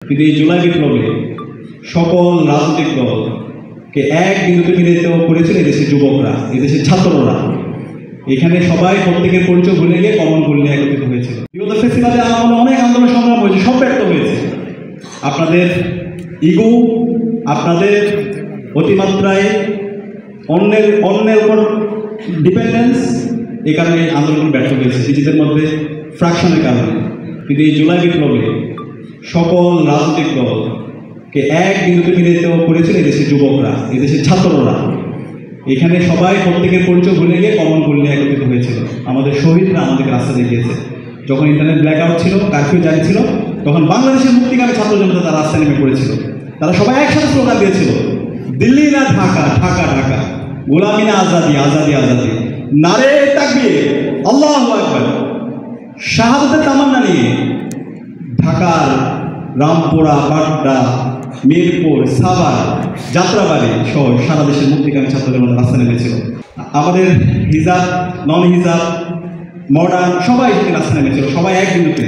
কিন্তু এই জুলাই বিপ্লবে সকল রাজনৈতিক দলকে এক বিন্দুতে মিলিত করেছিল এদেশের যুবকরা, এদেশের ছাত্ররা। এখানে সবাই প্রত্যেকের পরিচয় ভুলে গিয়ে কমন করলে একত্রিত হয়েছিল। বিগত ফেস্টিভ্যালে আমাদের অনেক আন্দোলন সংগ্রাম হয়েছে, সব ব্যর্থ হয়েছে। আপনাদের ইগো, আপনাদের অতিমাত্রায় অন্যের উপর ডিপেন্ডেন্স, এই কারণে আন্দোলন ব্যর্থ হয়েছে নিজেদের মধ্যে ফ্র্যাকশনের কারণে। কিন্তু এই জুলাই বিপ্লবে সকল রাজনৈতিক দলকে এক বিন্দুতে মিলিত করেছিল এদেশের যুবকরা, এদেশের ছাত্ররা। এখানে সবাই প্রত্যেকের পরিচয় ভুলে গিয়ে কমন করলে একত্রিত হয়েছিল। আমাদের শহীদরা আমাদেরকে রাস্তা দেখিয়েছে। যখন ইন্টারনেট ব্ল্যাক আউট ছিল, কারফিউ জারি ছিল, তখন বাংলাদেশের মুক্তিকামী ছাত্র জনতা তারা রাস্তায় নেমে পড়েছিল। তারা সবাই একসাথে স্লোগান দিয়েছিল, দিল্লি না ঢাকা, ঢাকা ঢাকা, গোলামি না আজাদি, আজাদি আজাদি, নারে তাকবীর, আল্লাহু আকবার। শাহাদাতের তামান্না নিয়ে ঢাকার রামপুরা, বাড্ডা, মিরপুর, সাভার, যাত্রাবাড়ি সহ সারা দেশের মুক্তিকামী ছাত্র জনতা রাস্তা নেমেছিল। আমাদের হিজাব, নন হিজাব, মডার্ন সবাই রাস্তা নেমেছিল, সবাই এক বিন্দুতে।